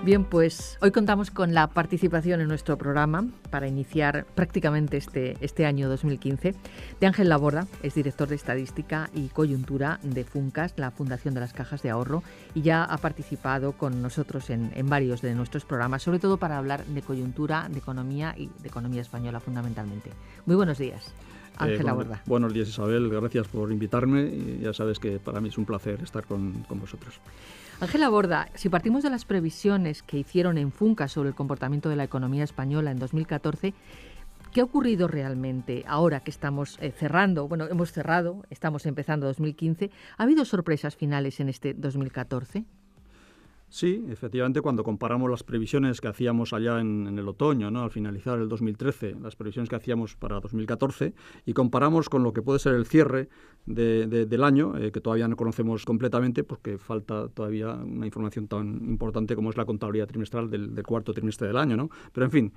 Bien, pues hoy contamos con la participación en nuestro programa para iniciar prácticamente este año 2015 de Ángel Laborda, es director de Estadística y Coyuntura de Funcas, la Fundación de las Cajas de Ahorro, y ya ha participado con nosotros en varios de nuestros programas, sobre todo para hablar de coyuntura, de economía y de economía española fundamentalmente. Muy buenos días, Ángel Laborda. Buenos días, Isabel, gracias por invitarme y ya sabes que para mí es un placer estar con vosotros. Ángel Laborda, si partimos de las previsiones que hicieron en Funcas sobre el comportamiento de la economía española en 2014, ¿qué ha ocurrido realmente ahora que estamos cerrando? Bueno, hemos cerrado, estamos empezando 2015. ¿Ha habido sorpresas finales en este 2014? Sí, efectivamente, cuando comparamos las previsiones que hacíamos allá en el otoño, ¿no?, al finalizar el 2013, las previsiones que hacíamos para 2014, y comparamos con lo que puede ser el cierre del año, que todavía no conocemos completamente porque falta todavía una información tan importante como es la contabilidad trimestral del cuarto trimestre del año, ¿no? Pero en fin,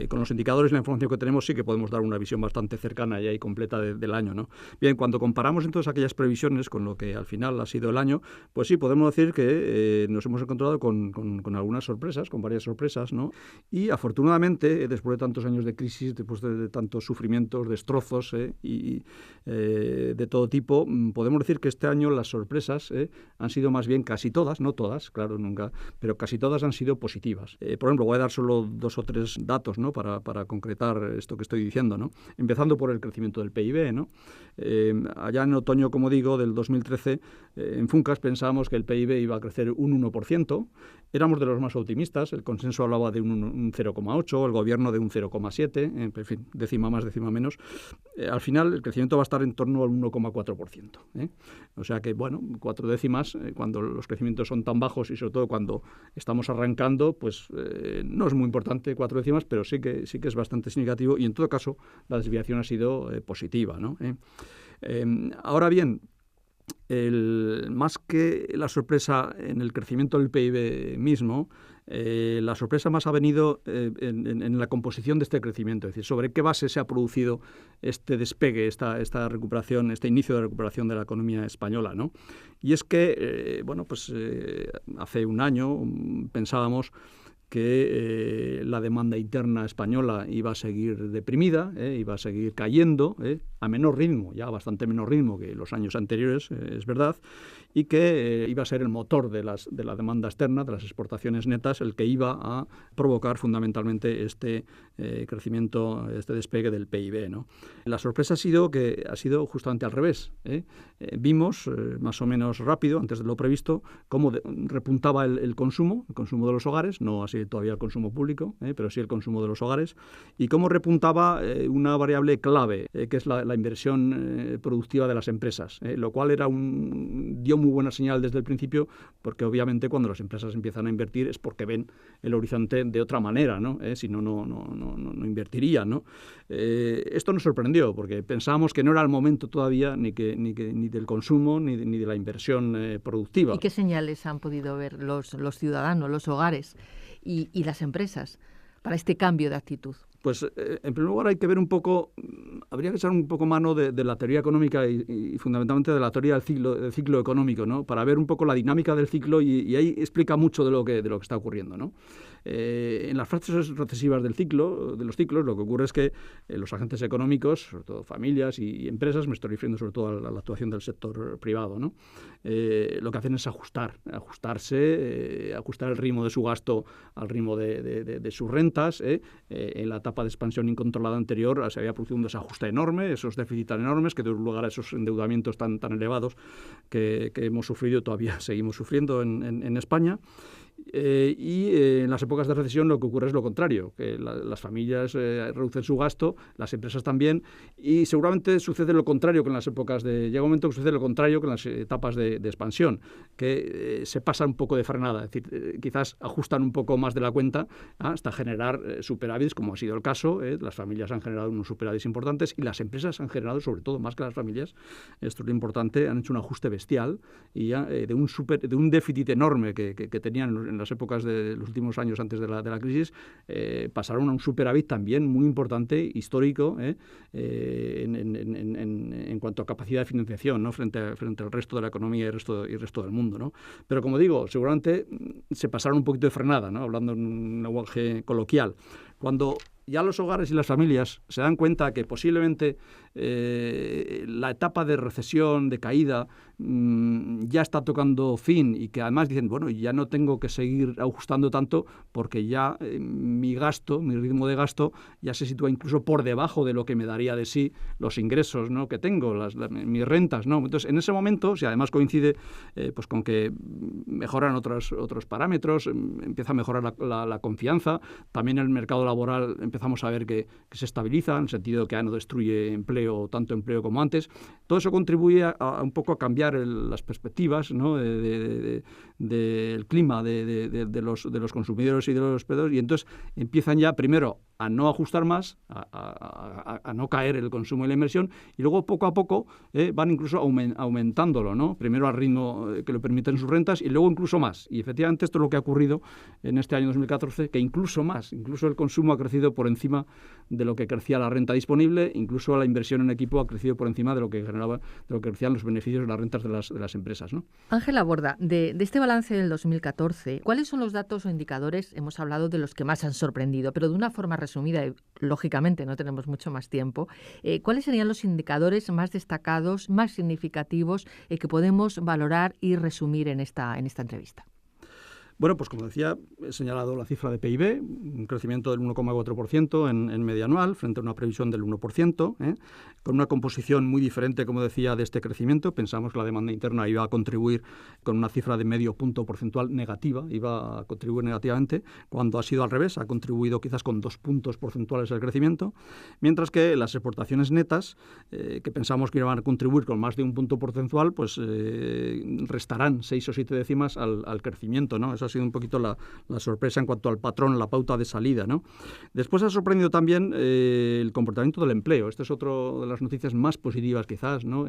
con los indicadores y la información que tenemos sí que podemos dar una visión bastante cercana y completa del año, ¿no? Bien, cuando comparamos entonces aquellas previsiones con lo que al final ha sido el año, pues sí, podemos decir que nos hemos encontrado con algunas sorpresas, con varias sorpresas, ¿no? Y afortunadamente, después de tantos años de crisis, después de tantos sufrimientos, destrozos y de todo tipo, podemos decir que este año las sorpresas han sido más bien casi todas, no todas, claro, nunca, pero casi todas han sido positivas. Por ejemplo, voy a dar solo 2 o 3 datos, ¿no?, para concretar esto que estoy diciendo, ¿no? Empezando por el crecimiento del PIB, ¿no? Allá en otoño, como digo, del 2013, en Funcas pensábamos que el PIB iba a crecer un 1%. Éramos de los más optimistas, el consenso hablaba de un 0,8, el gobierno de un 0,7, en fin, décima más, décima menos. Al final el crecimiento va a estar en torno al 1,4%. O sea que, bueno, 4 décimas, cuando los crecimientos son tan bajos y sobre todo cuando estamos arrancando, pues no es muy importante 4 décimas, pero sí que es bastante significativo y en todo caso la desviación ha sido positiva, ¿no? Ahora bien, más que la sorpresa en el crecimiento del PIB mismo, la sorpresa más ha venido en la composición de este crecimiento, es decir, sobre qué base se ha producido este despegue, esta recuperación, este inicio de recuperación de la economía española, ¿no? Y es que, hace un año pensábamos que la demanda interna española iba a seguir deprimida, iba a seguir cayendo, a menor ritmo, ya bastante menor ritmo que los años anteriores, es verdad, y que iba a ser el motor de la demanda externa, de las exportaciones netas, el que iba a provocar fundamentalmente este crecimiento, este despegue del PIB, ¿no? La sorpresa ha sido que ha sido justamente al revés. Vimos más o menos rápido, antes de lo previsto, cómo repuntaba el consumo de los hogares, no así todavía el consumo público, pero sí el consumo de los hogares, y cómo repuntaba una variable clave, que es la inversión productiva de las empresas, lo cual dio muy buena señal desde el principio, porque obviamente cuando las empresas empiezan a invertir es porque ven el horizonte de otra manera, ¿no? Si no invertirían, ¿no? Esto nos sorprendió, porque pensábamos que no era el momento todavía ni del consumo ni de la inversión productiva. ¿Y qué señales han podido ver los ciudadanos, los hogares y las empresas para este cambio de actitud? Pues en primer lugar habría que echar un poco mano de la teoría económica y fundamentalmente de la teoría del ciclo económico, ¿no?, para ver un poco la dinámica del ciclo y ahí explica mucho de lo que está ocurriendo, ¿no? En las fases recesivas de los ciclos, lo que ocurre es que los agentes económicos, sobre todo familias y empresas, me estoy refiriendo sobre todo a la actuación del sector privado, ¿no?, lo que hacen es ajustar el ritmo de su gasto al ritmo de sus rentas. En la etapa de expansión incontrolada anterior se había producido un desajuste enorme, esos déficits tan enormes que dieron lugar a esos endeudamientos tan elevados que hemos sufrido y todavía seguimos sufriendo en España. En las épocas de recesión lo que ocurre es lo contrario, que las familias reducen su gasto, las empresas también, y seguramente sucede lo contrario que en las épocas llega un momento que sucede lo contrario que en las etapas de expansión, que se pasa un poco de frenada, es decir, quizás ajustan un poco más de la cuenta hasta generar superávits, como ha sido el caso. Las familias han generado unos superávits importantes y las empresas han generado, sobre todo más que las familias, esto es lo importante, han hecho un ajuste bestial y de un déficit enorme que tenían en las épocas de los últimos años antes de la crisis, pasaron a un superávit también muy importante, histórico, en cuanto a capacidad de financiación, ¿no? frente al resto de la economía y el resto del mundo, ¿no? Pero como digo, seguramente se pasaron un poquito de frenada, ¿no? Hablando en un lenguaje coloquial. Cuando ya los hogares y las familias se dan cuenta que posiblemente la etapa de recesión, de caída, ya está tocando fin y que además dicen, bueno, ya no tengo que seguir ajustando tanto porque ya mi ritmo de gasto ya se sitúa incluso por debajo de lo que me daría de sí los ingresos, ¿no? que tengo, mis rentas, ¿no? Entonces, en ese momento, si además coincide pues con que mejoran otros parámetros, empieza a mejorar la confianza, también el mercado laboral empezamos a ver que se estabiliza, en el sentido que ya no destruye tanto empleo como antes. Todo eso contribuye a un poco a cambiar las perspectivas, ¿no? del clima de los consumidores y de los proveedores, y entonces empiezan ya primero a no ajustar más, a no caer el consumo y la inversión, y luego poco a poco van incluso aumentándolo, ¿no? Primero al ritmo que lo permiten sus rentas y luego incluso más. Y efectivamente esto es lo que ha ocurrido en este año 2014, que incluso más, incluso el consumo ha crecido por encima de lo que crecía la renta disponible, incluso la inversión en equipo ha crecido por encima de lo que crecían los beneficios de las rentas de las empresas, ¿no? Ángel Laborda, de este balance del 2014, ¿cuáles son los datos o indicadores? Hemos hablado de los que más han sorprendido, pero de una forma resumida, y lógicamente no tenemos mucho más tiempo, ¿cuáles serían los indicadores más destacados, más significativos que podemos valorar y resumir en esta entrevista? Bueno, pues como decía, he señalado la cifra de PIB, un crecimiento del 1,4% en media anual, frente a una previsión del 1%, con una composición muy diferente, como decía, de este crecimiento. Pensamos que la demanda interna iba a contribuir con una cifra de medio punto porcentual negativa, iba a contribuir negativamente, cuando ha sido al revés, ha contribuido quizás con 2 puntos porcentuales al crecimiento, mientras que las exportaciones netas, que pensamos que iban a contribuir con más de 1 punto porcentual, pues restarán 6 o 7 décimas al crecimiento, ¿no? Eso ha sido un poquito la sorpresa en cuanto al patrón, la pauta de salida, ¿no? Después ha sorprendido también el comportamiento del empleo. Este es otro de las noticias más positivas quizás, ¿no?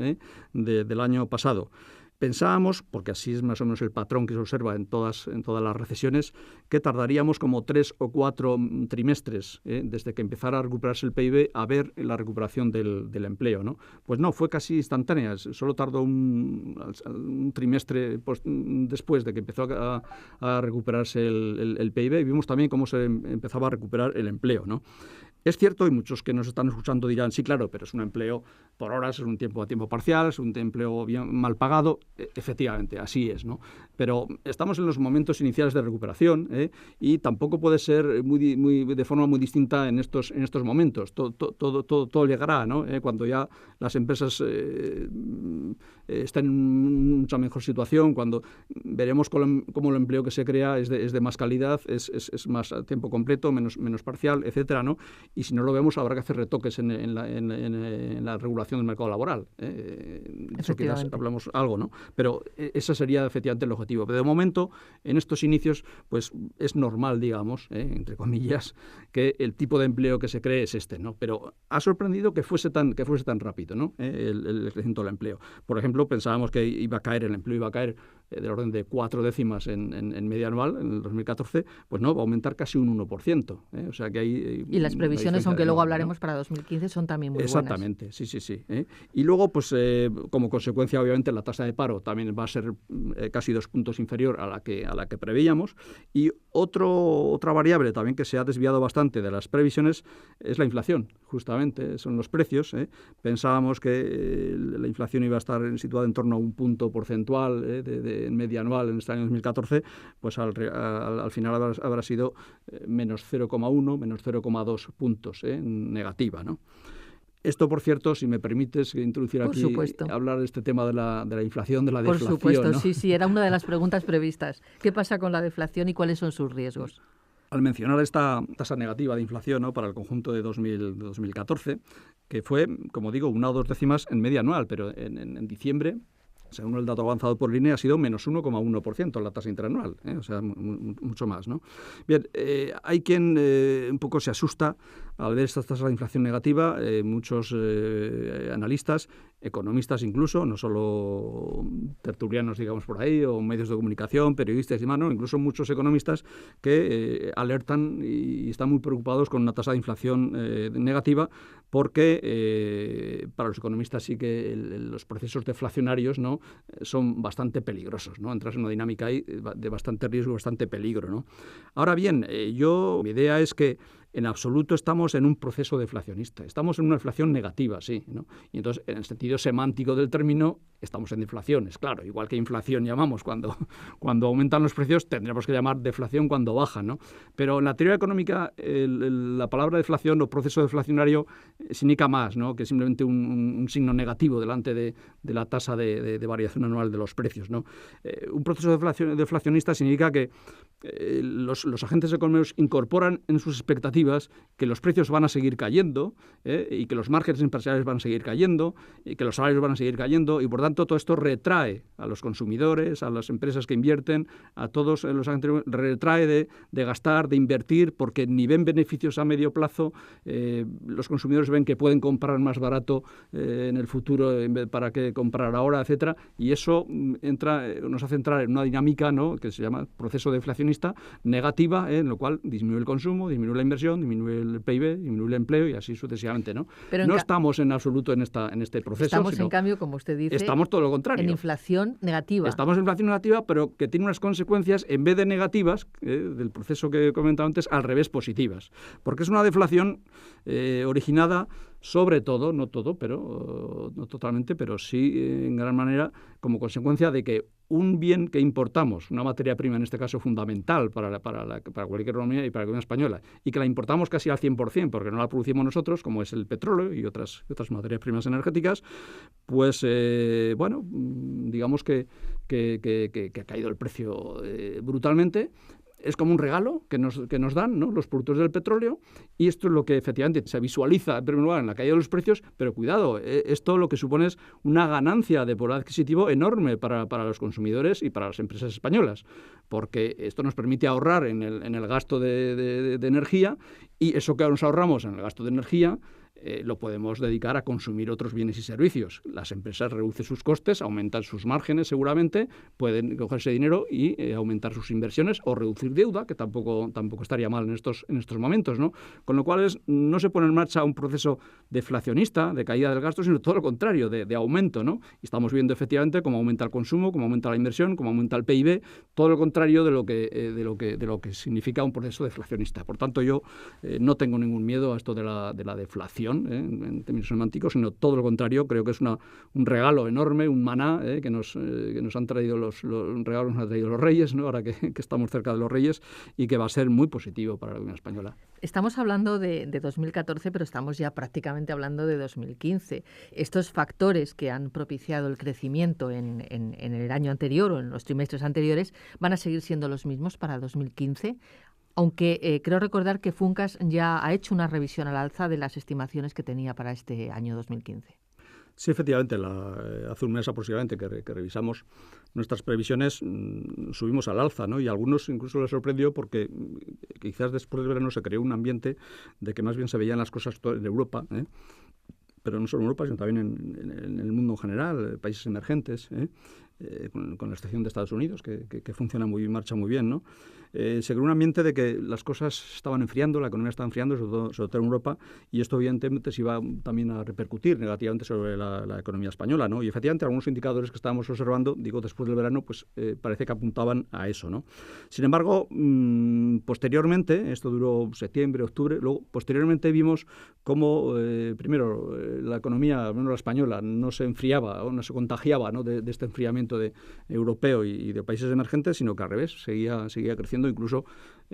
Del año pasado. Pensábamos, porque así es más o menos el patrón que se observa en todas las recesiones, que tardaríamos como 3 o 4 trimestres desde que empezara a recuperarse el PIB a ver la recuperación del empleo, ¿no? Pues no, fue casi instantánea. Solo tardó un trimestre después de que empezó a recuperarse el PIB, y vimos también cómo se empezaba a recuperar el empleo, ¿no? Es cierto, y muchos que nos están escuchando dirán, sí, claro, pero es un empleo por horas, es un tiempo a tiempo parcial, es un empleo bien mal pagado. Efectivamente, así es, ¿no? Pero estamos en los momentos iniciales de recuperación, y tampoco puede ser de forma muy distinta en estos momentos. Todo llegará, ¿no? Cuando ya las empresas estén en mucha mejor situación, cuando veremos cómo el empleo que se crea es de más calidad, es más a tiempo completo, menos parcial, etcétera, ¿no? Y si no lo vemos, habrá que hacer retoques en la regulación del mercado laboral. Eso quizás hablamos algo, ¿no? Pero ese sería efectivamente el objetivo. Pero de momento, en estos inicios, pues es normal, digamos, entre comillas, que el tipo de empleo que se cree es este, ¿no? Pero ha sorprendido que fuese tan rápido, ¿no? El crecimiento del empleo. Por ejemplo, pensábamos que el empleo iba a caer del orden de 4 décimas en media anual en el 2014, pues no, va a aumentar casi un 1%. O sea que hay y las previsiones, aunque luego hablaremos, ¿no? Para 2015 son también muy Exactamente, buenas. Sí. Y luego, pues como consecuencia, obviamente, la tasa de paro también va a ser casi 2 puntos inferior a la que preveíamos. Y otra variable también que se ha desviado bastante de las previsiones es la inflación, justamente, son los precios. Pensábamos que la inflación iba a estar situada en torno a 1 punto porcentual en media anual en este año 2014, pues al final habrá sido menos 0,1, menos 0,2 puntos negativa, ¿no? Esto, por cierto, si me permites introducir aquí, hablar de este tema de la inflación, de la deflación. Por supuesto, ¿no? Sí, era una de las preguntas previstas. ¿Qué pasa con la deflación y cuáles son sus riesgos? Al mencionar esta tasa negativa de inflación, ¿no? Para el conjunto de 2014, que fue, como digo, 1 o 2 décimas en media anual, pero en diciembre, según el dato avanzado por línea, ha sido menos 1,1% la tasa interanual, o sea, mucho más, ¿no? Bien, hay quien un poco se asusta al ver esta tasa de inflación negativa, muchos analistas, economistas incluso, no solo tertulianos, digamos, por ahí, o medios de comunicación, periodistas y demás, ¿no? Incluso muchos economistas que alertan y están muy preocupados con una tasa de inflación negativa, porque para los economistas sí que los procesos deflacionarios, ¿no?, son bastante peligrosos, ¿no? Entras en una dinámica ahí de bastante riesgo, bastante peligro, ¿no? Ahora bien, mi idea es que en absoluto estamos en un proceso deflacionista. Estamos en una inflación negativa, sí, ¿no? Y entonces, en el sentido semántico del término, estamos en deflaciones. Claro, igual que inflación llamamos cuando aumentan los precios, tendremos que llamar deflación cuando bajan, ¿no? Pero en la teoría económica, la palabra deflación o proceso deflacionario significa más, ¿no?, que simplemente un signo negativo delante de la tasa de variación anual de los precios, ¿no? Un proceso deflacionista significa que los agentes económicos incorporan en sus expectativas que los precios van a seguir cayendo, y que los márgenes empresariales van a seguir cayendo, y que los salarios van a seguir cayendo, y por tanto todo esto retrae a los consumidores, a las empresas que invierten, a todos los agentes, retrae de gastar, de invertir, porque ni ven beneficios a medio plazo, los consumidores ven que pueden comprar más barato en el futuro para que comprar ahora, etcétera, y eso nos hace entrar en una dinámica, ¿no?, que se llama proceso deflacionista negativa, en lo cual disminuye el consumo, disminuye la inversión, disminuye el PIB, disminuye el empleo y así sucesivamente, ¿no? Pero no estamos en absoluto en este proceso. Estamos, en cambio, como usted dice, estamos todo lo contrario. En inflación negativa. Estamos en inflación negativa, pero que tiene unas consecuencias, en vez de negativas, del proceso que he comentado antes, al revés, positivas. Porque es una deflación originada sobre todo, no todo, pero no totalmente, pero sí en gran manera como consecuencia de que un bien que importamos, una materia prima en este caso fundamental para cualquier economía y para la economía española, y que la importamos casi al 100% porque no la producimos nosotros, como es el petróleo y otras materias primas energéticas, pues digamos que ha caído el precio brutalmente. Es como un regalo que nos dan, ¿no?, los productores del petróleo, y esto es lo que efectivamente se visualiza en primer lugar en la caída de los precios, pero cuidado, esto lo que supone es una ganancia de poder adquisitivo enorme para los consumidores y para las empresas españolas, porque esto nos permite ahorrar en el gasto de energía, y eso que nos ahorramos en el gasto de energía lo podemos dedicar a consumir otros bienes y servicios. Las empresas reducen sus costes, aumentan sus márgenes seguramente, pueden cogerse dinero y aumentar sus inversiones o reducir deuda, que tampoco estaría mal en estos momentos, ¿no? Con lo cual no se pone en marcha un proceso deflacionista, de caída del gasto, sino todo lo contrario, de aumento, ¿no? Y estamos viendo efectivamente cómo aumenta el consumo, cómo aumenta la inversión, cómo aumenta el PIB, todo lo contrario de lo que significa un proceso deflacionista. Por tanto, yo no tengo ningún miedo a esto de la deflación, en términos semánticos, sino todo lo contrario. Creo que es un regalo enorme, un maná, que nos han traído un regalo nos han traído los Reyes, ¿no?, ahora que estamos cerca de los Reyes, y que va a ser muy positivo para la economía española. Estamos hablando de 2014, pero estamos ya prácticamente hablando de 2015. Estos factores que han propiciado el crecimiento en el año anterior o en los trimestres anteriores van a seguir siendo los mismos para 2015. Aunque creo recordar que Funcas ya ha hecho una revisión al alza de las estimaciones que tenía para este año 2015. Sí, efectivamente, hace un mes aproximadamente que revisamos nuestras previsiones, subimos al alza, ¿no? Y a algunos incluso les sorprendió porque quizás después del verano se creó un ambiente de que más bien se veían las cosas en Europa, pero no solo en Europa, sino también en el mundo en general, países emergentes, con la excepción de Estados Unidos, que funciona muy bien, marcha muy bien, ¿no? Se creó un ambiente de que las cosas estaban enfriando, la economía estaba enfriando, sobre todo en Europa, y esto evidentemente se iba también a repercutir negativamente sobre la economía española, ¿no? Y efectivamente algunos indicadores que estábamos observando, después del verano, pues parece que apuntaban a eso, ¿no? Sin embargo, posteriormente, esto duró septiembre, octubre, luego posteriormente vimos cómo, primero, la economía, al menos la española, no se enfriaba o no se contagiaba, ¿no?, de este enfriamiento europeo y de países emergentes, sino que al revés, seguía creciendo. Incluso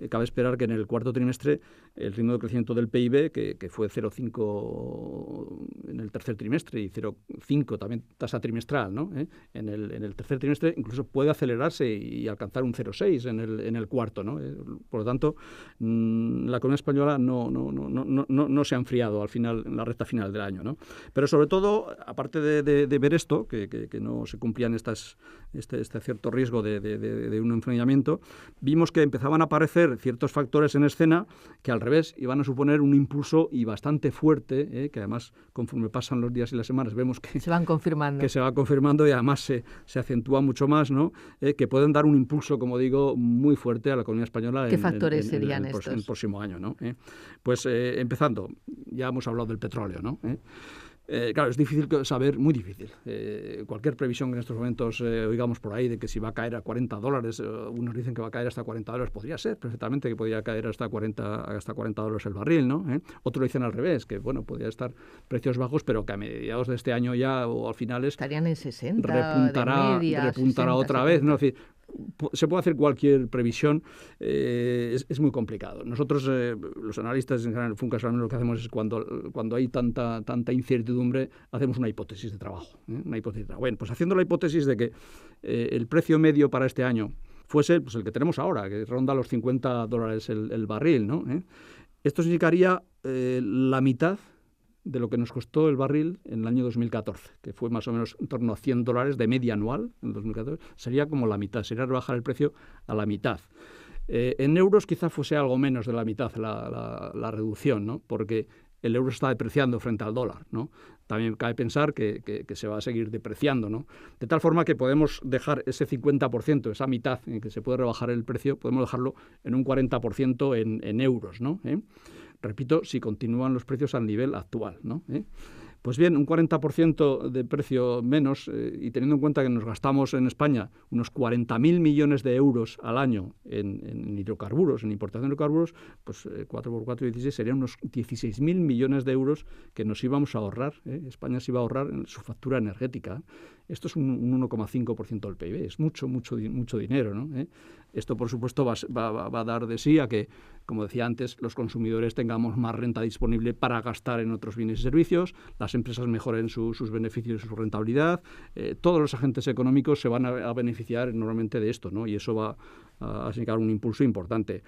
cabe esperar que en el cuarto trimestre el ritmo de crecimiento del PIB, que fue 0,5 en el tercer trimestre y 0,5 también tasa trimestral, ¿no?, en el tercer trimestre incluso puede acelerarse y alcanzar un 0,6 en el cuarto, ¿no? Por lo tanto, la economía española no se ha enfriado al final, en la recta final del año, ¿no? Pero sobre todo, aparte de ver esto, que no se cumplían este cierto riesgo de un enfriamiento, vimos que empezaban a aparecer poner ciertos factores en escena que al revés iban a suponer un impulso y bastante fuerte, que además conforme pasan los días y las semanas vemos que se van confirmando. Que se va confirmando y además se acentúa mucho más, ¿no? Que pueden dar un impulso, como digo, muy fuerte a la economía española. ¿Qué factores serían estos? En el próximo año, ¿no? Pues empezando, ya hemos hablado del petróleo, ¿no? Claro, es difícil saber, muy difícil. Cualquier previsión que en estos momentos oigamos por ahí de que si va a caer a $40, unos dicen que va a caer hasta $40, podría ser perfectamente que podría caer hasta $40 el barril, ¿no? Otros dicen al revés, que bueno, podría estar precios bajos, pero que a mediados de este año ya o al finales estarían en 60, repuntará 60, otra 70. Vez, ¿no? Es decir, se puede hacer cualquier previsión, es muy complicado. Nosotros, los analistas en general, Funcas, lo que hacemos es cuando hay tanta incertidumbre, hacemos una hipótesis de trabajo. Una hipótesis de trabajo. Bueno, pues haciendo la hipótesis de que el precio medio para este año fuese pues, el que tenemos ahora, que ronda los $50 el barril, ¿no? Esto significaría la mitad de lo que nos costó el barril en el año 2014, que fue más o menos en torno a $100 de media anual en 2014, sería como la mitad, sería rebajar el precio a la mitad. En euros quizá fuese algo menos de la mitad la reducción, ¿no? Porque el euro se está depreciando frente al dólar, ¿no? También cabe pensar que se va a seguir depreciando, ¿no? De tal forma que podemos dejar ese 50%, esa mitad en que se puede rebajar el precio, podemos dejarlo en un 40% en euros, ¿no? Repito, si continúan los precios al nivel actual, ¿no? Pues bien, un 40% de precio menos, y teniendo en cuenta que nos gastamos en España unos 40.000 millones de euros al año en hidrocarburos, en importación de hidrocarburos, pues 4 por 4, 16, serían unos 16.000 millones de euros que nos íbamos a ahorrar. España se iba a ahorrar en su factura energética. Esto es un 1,5% del PIB, es mucho dinero, ¿no? Esto, por supuesto, va a dar de sí a que, como decía antes, los consumidores tengamos más renta disponible para gastar en otros bienes y servicios, las empresas mejoren sus beneficios y su rentabilidad, todos los agentes económicos se van a beneficiar enormemente de esto, ¿no? Y eso va a significar un impulso importante.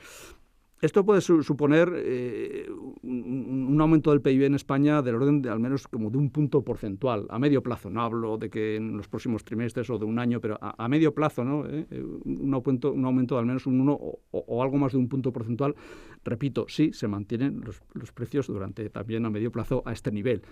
Esto puede suponer un aumento del PIB en España del orden de al menos como de un punto porcentual, a medio plazo. No hablo de que en los próximos trimestres o de un año, pero a medio plazo, ¿no? Un aumento de al menos un 1 o algo más de un punto porcentual. Repito, sí, se mantienen los precios durante también a medio plazo a este nivel,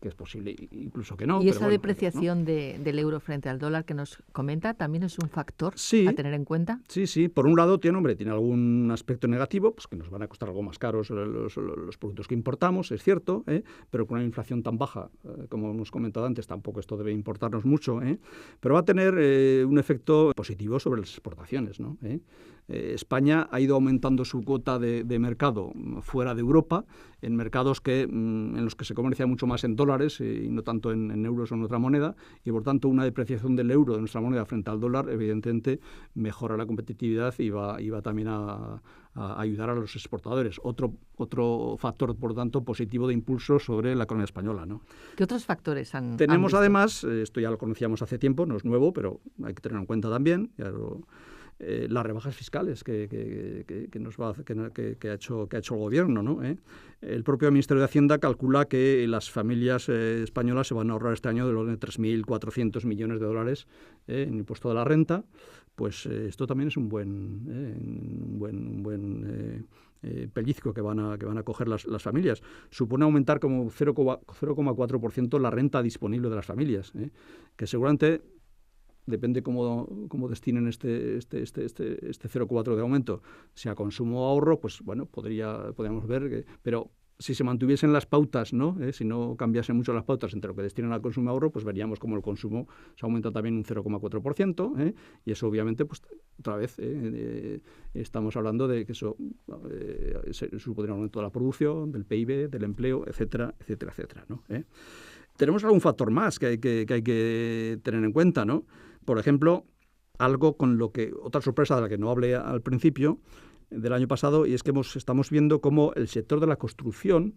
que es posible incluso que no. Y esa bueno, depreciación, ¿no? del euro frente al dólar que nos comenta, ¿también es un factor a tener en cuenta? Sí. Por un lado tiene algún aspecto negativo, pues que nos van a costar algo más caros los productos que importamos, es cierto, pero con una inflación tan baja, como hemos comentado antes, tampoco esto debe importarnos mucho, pero va a tener un efecto positivo sobre las exportaciones, ¿no? España ha ido aumentando su cuota de mercado fuera de Europa, en mercados en los que se comercia mucho más en dólares y no tanto en euros o en otra moneda, y por tanto una depreciación del euro de nuestra moneda frente al dólar evidentemente mejora la competitividad y va también a ayudar a los exportadores. Otro factor, por tanto, positivo de impulso sobre la economía española, ¿no? ¿Qué otros factores han Tenemos visto? Además, esto ya lo conocíamos hace tiempo, no es nuevo, pero hay que tenerlo en cuenta también, las rebajas fiscales que ha hecho el gobierno, ¿no? El propio Ministerio de Hacienda calcula que las familias españolas se van a ahorrar este año del orden de 3.400 millones de dólares en impuesto de la renta. Pues esto también es un buen pellizco que van a coger las familias. Supone aumentar como 0,4% la renta disponible de las familias, que seguramente depende cómo destinen este 0,4 de aumento. Si a consumo o ahorro, pues bueno, podríamos ver pero si se mantuviesen las pautas, ¿no? Si no cambiasen mucho las pautas entre lo que destinan al consumo y ahorro, pues veríamos como el consumo se aumenta también un 0,4%, y eso obviamente, pues otra vez estamos hablando de que eso supondría un aumento de la producción, del PIB, del empleo, etcétera, ¿no? Tenemos algún factor más que hay que tener en cuenta, ¿no? Por ejemplo, algo otra sorpresa de la que no hablé al principio del año pasado, y es que estamos viendo cómo el sector de la construcción,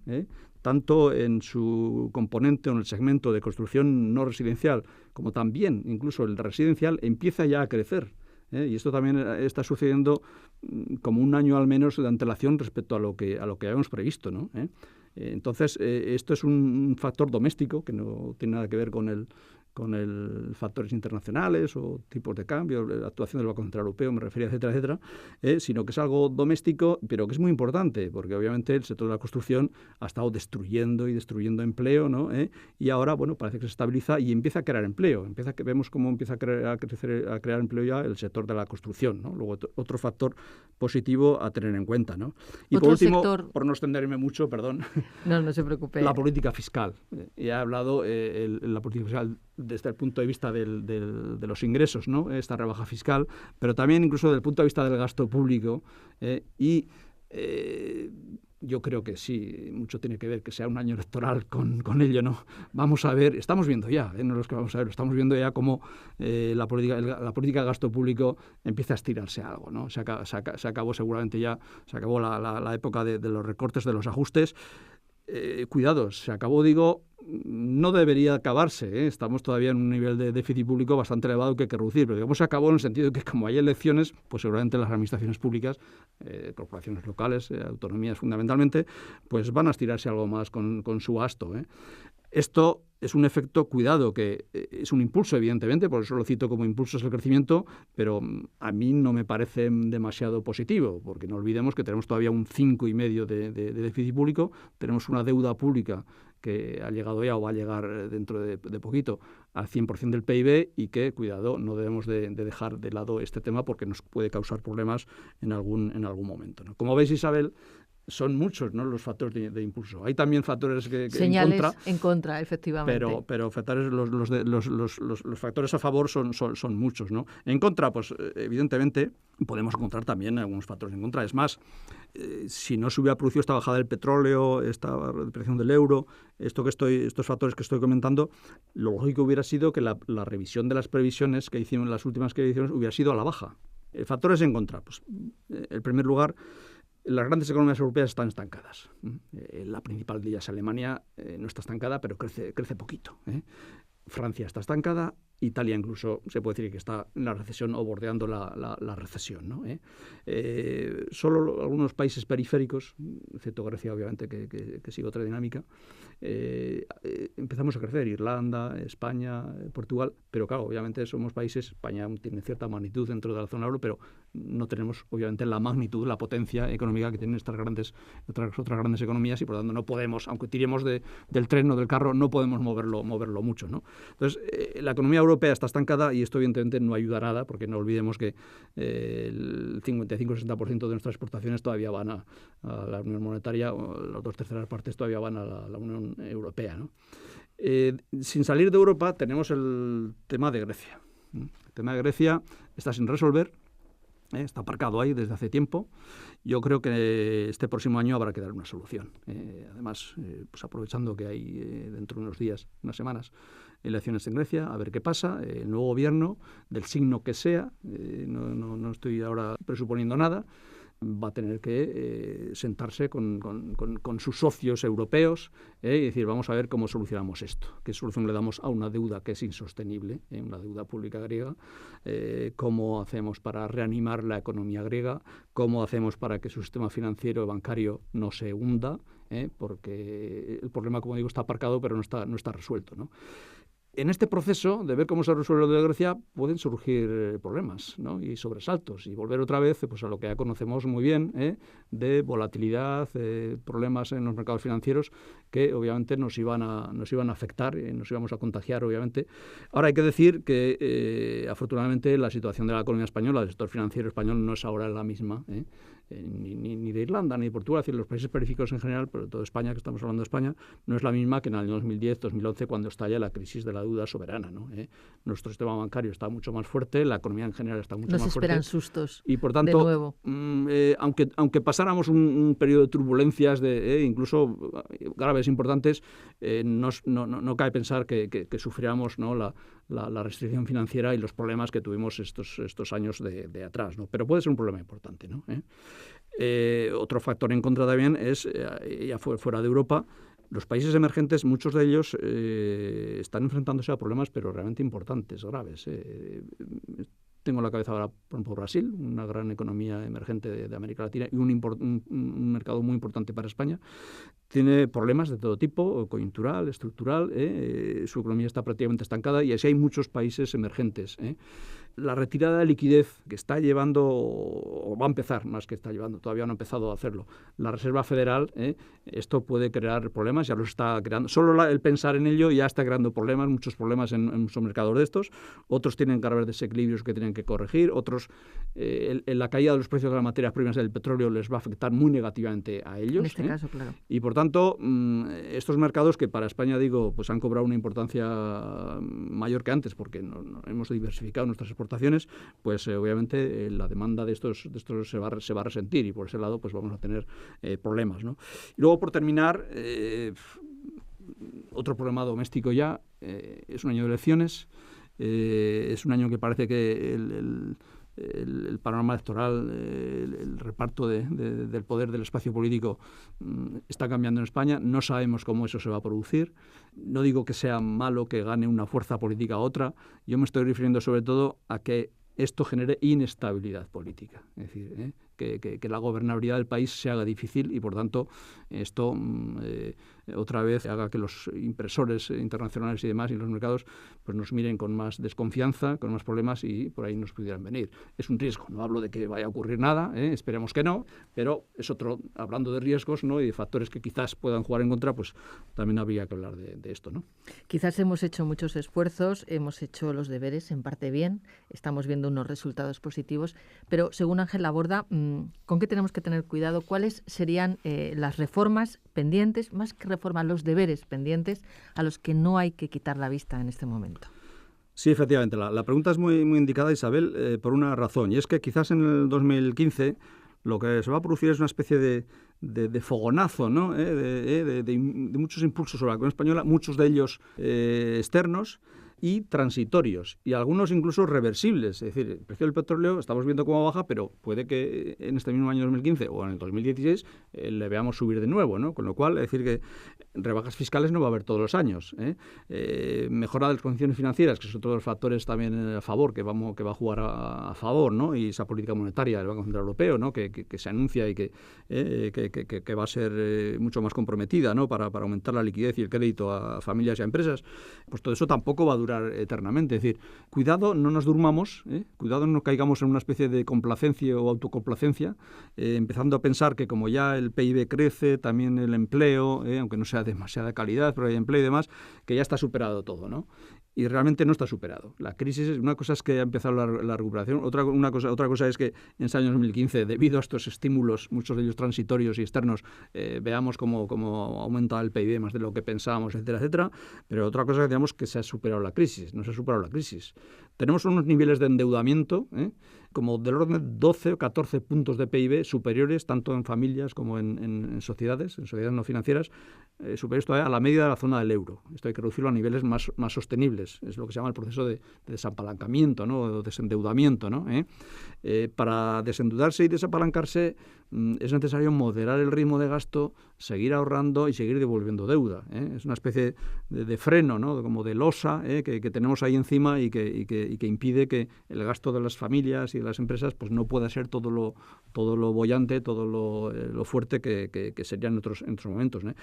tanto en su componente o en el segmento de construcción no residencial, como también incluso el residencial, empieza ya a crecer. Y esto también está sucediendo como un año al menos de antelación respecto a lo que habíamos previsto, ¿no? Entonces, esto es un factor doméstico que no tiene nada que ver con factores internacionales o tipos de cambio, la actuación del Banco Central Europeo, me refería, etcétera, etcétera, sino que es algo doméstico, pero que es muy importante, porque obviamente el sector de la construcción ha estado destruyendo y destruyendo empleo, ¿no? Y ahora, bueno, parece que se estabiliza y empieza a crear empleo. Vemos cómo empieza a crear empleo ya el sector de la construcción, ¿no? Luego, otro factor positivo a tener en cuenta, ¿no? Y por último, por no extenderme mucho, perdón. No se preocupe. La política fiscal. Ya he hablado la política fiscal desde el punto de vista de los ingresos, ¿no? Esta rebaja fiscal, pero también incluso desde el punto de vista del gasto público. Yo creo que sí, mucho tiene que ver que sea un año electoral con ello, ¿no? Vamos a ver, estamos viendo ya, no es que vamos a ver, estamos viendo ya cómo la política de gasto público empieza a estirarse algo, ¿no? Se acabó seguramente ya, se acabó la época de los recortes, de los ajustes. Cuidado, se acabó, digo, no debería acabarse, ¿eh? Estamos todavía en un nivel de déficit público bastante elevado que hay que reducir, pero digamos se acabó en el sentido de que como hay elecciones, pues seguramente las administraciones públicas, corporaciones locales, autonomías fundamentalmente, pues van a estirarse algo más con su gasto, ¿eh? Esto es un efecto, cuidado, que es un impulso, evidentemente, por eso lo cito como impulso, es el crecimiento, pero a mí no me parece demasiado positivo, porque no olvidemos que tenemos todavía un 5,5% de déficit público, tenemos una deuda pública que ha llegado ya o va a llegar dentro de poquito al 100% del PIB y que, cuidado, no debemos de dejar de lado este tema porque nos puede causar problemas en algún momento, ¿no? Como veis, Isabel, son muchos, ¿no?, los factores de impulso. Hay también factores que señales en contra, efectivamente. Pero factores, los factores a favor son muchos, ¿no? En contra, pues evidentemente podemos encontrar también algunos factores en contra. Es más, si no se hubiera producido esta bajada del petróleo, esta depreciación del euro, estos factores que estoy comentando, lo lógico hubiera sido que la revisión de las previsiones que hicimos, las últimas que hicimos, hubiera sido a la baja. Factores en contra, pues en primer lugar, las grandes economías europeas están estancadas. La principal de ellas, Alemania, no está estancada, pero crece poquito. Francia está estancada, Italia incluso se puede decir que está en la recesión o bordeando la recesión, ¿no? Solo algunos países periféricos, excepto Grecia, obviamente, que sigue otra dinámica, empezamos a crecer. Irlanda, España, Portugal, pero claro, obviamente somos países, España tiene cierta magnitud dentro de la zona euro, pero no tenemos obviamente la magnitud, la potencia económica que tienen otras grandes economías y por lo tanto no podemos, aunque tiremos del tren o del carro, no podemos moverlo mucho, ¿no? Entonces, la economía europea está estancada y esto evidentemente no ayuda a nada, porque no olvidemos que el 55-60% de nuestras exportaciones todavía van a la Unión Monetaria, o las 2/3 partes todavía van a la Unión Europea, ¿no? Sin salir de Europa tenemos el tema de Grecia. El tema de Grecia está sin resolver. Está aparcado ahí desde hace tiempo. Yo creo que este próximo año habrá que dar una solución. Además, pues aprovechando que hay dentro de unos días, unas semanas, elecciones en Grecia, a ver qué pasa. El nuevo gobierno, del signo que sea, no estoy ahora presuponiendo nada, va a tener que sentarse con sus socios europeos y decir, vamos a ver cómo solucionamos esto, qué solución le damos a una deuda que es insostenible, una deuda pública griega, cómo hacemos para reanimar la economía griega, cómo hacemos para que su sistema financiero y bancario no se hunda, porque el problema, como digo, está aparcado pero no está resuelto, ¿no? En este proceso de ver cómo se resuelve lo de Grecia pueden surgir problemas, ¿no?, y sobresaltos y volver otra vez pues, a lo que ya conocemos muy bien, de volatilidad, problemas en los mercados financieros que obviamente nos iban a afectar, nos íbamos a contagiar obviamente. Ahora hay que decir que afortunadamente la situación de la economía española, del sector financiero español, no es ahora la misma, ni de Irlanda ni de Portugal, es decir, los países periféricos en general, pero todo España, que estamos hablando de España, no es la misma que en el año 2010, 2011, cuando estalla la crisis de la deuda soberana, ¿no? Nuestro sistema bancario está mucho más fuerte, la economía en general está mucho más fuerte. Nos esperan sustos y por tanto, de nuevo. Aunque pasáramos un periodo de turbulencias, incluso graves, importantes, no cabe pensar que sufriéramos, ¿no?, la restricción financiera y los problemas que tuvimos estos años de atrás, ¿no? Pero puede ser un problema importante, ¿no? Otro factor en contra también es, ya fuera de Europa, los países emergentes, muchos de ellos están enfrentándose a problemas pero realmente importantes, graves. Tengo en la cabeza ahora, por ejemplo, Brasil, una gran economía emergente de América Latina y un mercado muy importante para España. tiene problemas de todo tipo, coyuntural, estructural, su economía está prácticamente estancada y así hay muchos países emergentes. La retirada de liquidez que está llevando, o va a empezar, más que está llevando, todavía no ha empezado a hacerlo, la Reserva Federal, esto puede crear problemas, ya lo está creando. Solo el pensar en ello ya está creando problemas, muchos problemas en muchos mercados de estos. Otros tienen graves desequilibrios que tienen que corregir, otros, la caída de los precios de las materias primas del petróleo les va a afectar muy negativamente a ellos. En este caso, claro. Y por tanto, estos mercados que para España, digo, pues han cobrado una importancia mayor que antes porque no hemos diversificado nuestras exportaciones, pues obviamente la demanda de estos se va a resentir y por ese lado pues vamos a tener problemas, ¿no? Y luego, por terminar, otro problema doméstico ya, es un año de elecciones, es un año que parece que el panorama electoral, el reparto del poder del espacio político está cambiando en España. No sabemos cómo eso se va a producir. No digo que sea malo que gane una fuerza política a otra. Yo me estoy refiriendo sobre todo a que esto genere inestabilidad política. Es decir, que la gobernabilidad del país se haga difícil y, por tanto, esto otra vez haga que los inversores internacionales y demás y los mercados pues nos miren con más desconfianza, con más problemas y por ahí nos pudieran venir. Es un riesgo. No hablo de que vaya a ocurrir nada, esperemos que no, pero es otro, hablando de riesgos, ¿no? Y de factores que quizás puedan jugar en contra, pues también habría que hablar de esto, ¿no? Quizás hemos hecho muchos esfuerzos, hemos hecho los deberes en parte bien, estamos viendo unos resultados positivos, pero según Ángel Laborda, ¿con qué tenemos que tener cuidado? ¿Cuáles serían las reformas pendientes, más que reformas, los deberes pendientes a los que no hay que quitar la vista en este momento? Sí, efectivamente. La pregunta es muy indicada, Isabel, por una razón. Y es que quizás en el 2015 lo que se va a producir es una especie de fogonazo, ¿no? De muchos impulsos sobre la economía española, muchos de ellos externos y transitorios, y algunos incluso reversibles. Es decir, el precio del petróleo estamos viendo cómo baja, pero puede que en este mismo año 2015 o en el 2016 le veamos subir de nuevo, ¿no? Con lo cual, es decir que rebajas fiscales no va a haber todos los años. Mejora de las condiciones financieras, que es otro de los factores también a favor, que va a jugar a favor, ¿no? Y esa política monetaria del Banco Central Europeo, ¿no? Que se anuncia y que va a ser mucho más comprometida, ¿no? Para aumentar la liquidez y el crédito a familias y a empresas, pues todo eso tampoco va a durar eternamente. Es decir, cuidado, no nos durmamos, cuidado, no caigamos en una especie de complacencia o autocomplacencia, empezando a pensar que como ya el PIB crece, también el empleo, aunque no sea de demasiada calidad, pero hay empleo y demás, que ya está superado todo, ¿no? Y realmente no está superado. La crisis, una cosa es que ha empezado la recuperación, otra cosa es que en ese año 2015, debido a estos estímulos, muchos de ellos transitorios y externos, veamos cómo aumenta el PIB más de lo que pensábamos, etcétera, etcétera. Pero otra cosa es que digamos que se ha superado la crisis. No se ha superado la crisis. Tenemos unos niveles de endeudamiento, como del orden de 12 o 14 puntos de PIB superiores, tanto en familias como en sociedades no financieras, superiores todavía a la media de la zona del euro. Esto hay que reducirlo a niveles más sostenibles. Es lo que se llama el proceso de desapalancamiento, ¿no? O desendeudamiento, ¿no? Para desendeudarse y desapalancarse es necesario moderar el ritmo de gasto, seguir ahorrando y seguir devolviendo deuda. Es una especie de freno, ¿no? Como de losa que tenemos ahí encima y que impide que el gasto de las familias y de las empresas pues no pueda ser todo lo boyante, todo lo fuerte que sería en otros momentos, ¿no?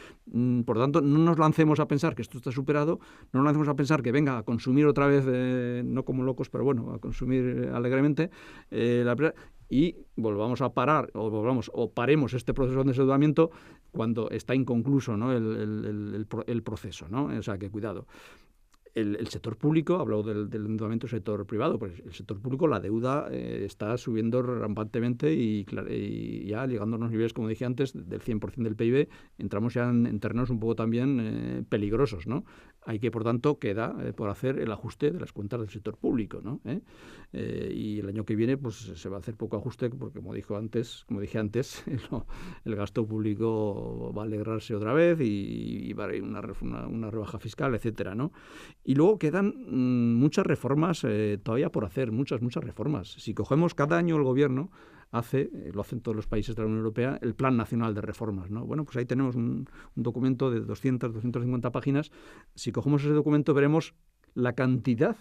Por lo tanto, no nos lancemos a pensar que esto está superado, no nos lancemos a pensar que venga a consumir otra vez, no como locos, pero bueno, a consumir alegremente, y volvamos a parar o paremos este proceso de endeudamiento cuando está inconcluso, ¿no? el proceso, ¿no? O sea, que cuidado. El sector público, hablado del endeudamiento del sector privado, pues el sector público, la deuda está subiendo rampantemente y ya llegando a unos niveles, como dije antes, del 100% del PIB, entramos ya en terrenos un poco también peligrosos, ¿no? Hay que, por tanto, queda por hacer el ajuste de las cuentas del sector público, ¿no? Y el año que viene pues se va a hacer poco ajuste porque, como dije antes, el gasto público va a alegrarse otra vez y va a haber una rebaja fiscal, etcétera, ¿no? Y luego quedan muchas reformas todavía por hacer, muchas reformas. Si cogemos cada año el gobierno lo hacen todos los países de la Unión Europea, el Plan Nacional de Reformas, ¿no? Bueno, pues ahí tenemos un documento de 250 páginas. Si cogemos ese documento veremos la cantidad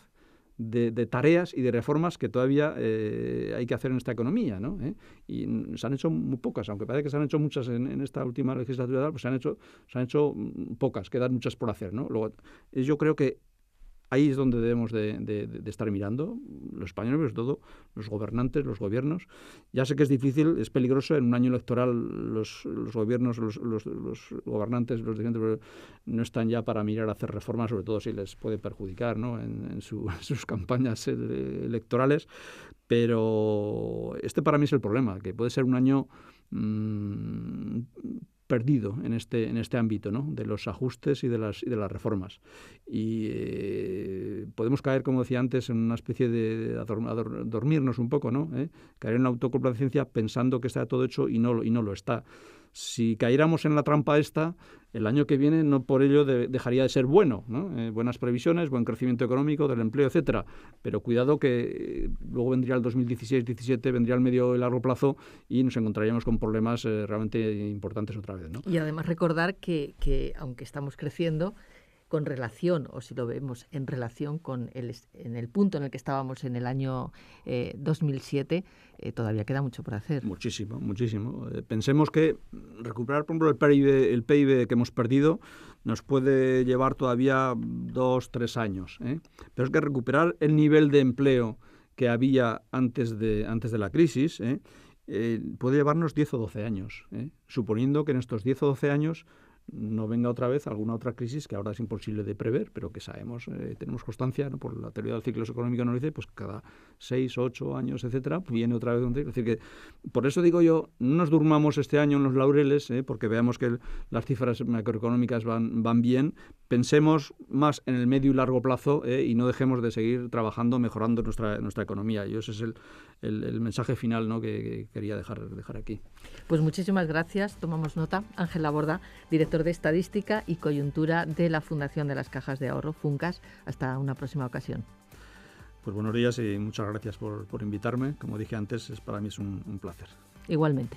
de tareas y de reformas que todavía hay que hacer en esta economía, ¿no? Y se han hecho muy pocas, aunque parece que se han hecho muchas en esta última legislatura, pues se han hecho pocas, quedan muchas por hacer, ¿no? Luego, yo creo que ahí es donde debemos de estar mirando, los españoles, pero sobre todo los gobernantes, los gobiernos. Ya sé que es difícil, es peligroso, en un año electoral los gobiernos, los gobernantes, los dirigentes no están ya para mirar a hacer reformas, sobre todo si les puede perjudicar, ¿no? en sus campañas electorales, pero este para mí es el problema, que puede ser un año perdido en este ámbito, ¿no? De los ajustes y de las reformas. Y podemos caer, como decía antes, en una especie de dormirnos un poco, ¿no? Caer en la autocomplacencia pensando que está todo hecho y no lo está. Si cayéramos en la trampa esta, el año que viene no por ello dejaría de ser bueno, ¿no? Buenas previsiones, buen crecimiento económico, del empleo, etcétera. Pero cuidado que luego vendría el 2016-17, vendría el medio y largo plazo y nos encontraríamos con problemas realmente importantes otra vez, ¿no? Y además recordar que aunque estamos creciendo, con relación, o si lo vemos en relación con en el punto en el que estábamos en el año 2007, todavía queda mucho por hacer. Muchísimo, muchísimo. Pensemos que recuperar, por ejemplo, el PIB que hemos perdido nos puede llevar todavía 2-3 años. Pero es que recuperar el nivel de empleo que había antes de la crisis puede llevarnos 10 o 12 años, suponiendo que en estos 10 o 12 años no venga otra vez alguna otra crisis que ahora es imposible de prever, pero que sabemos, tenemos constancia, ¿no? Por la teoría del ciclo económico nos dice, pues cada 6, 8 años, etcétera, viene otra vez. Es decir, que por eso digo yo, no nos durmamos este año en los laureles, porque veamos que las cifras macroeconómicas van bien, pensemos más en el medio y largo plazo y no dejemos de seguir trabajando, mejorando nuestra economía. Y ese es el mensaje final, ¿no? que quería dejar aquí. Pues muchísimas gracias, tomamos nota. Ángel Laborda, director de Estadística y Coyuntura de la Fundación de las Cajas de Ahorro, Funcas. Hasta una próxima ocasión. Pues buenos días y muchas gracias por invitarme. Como dije antes, para mí es un placer. Igualmente.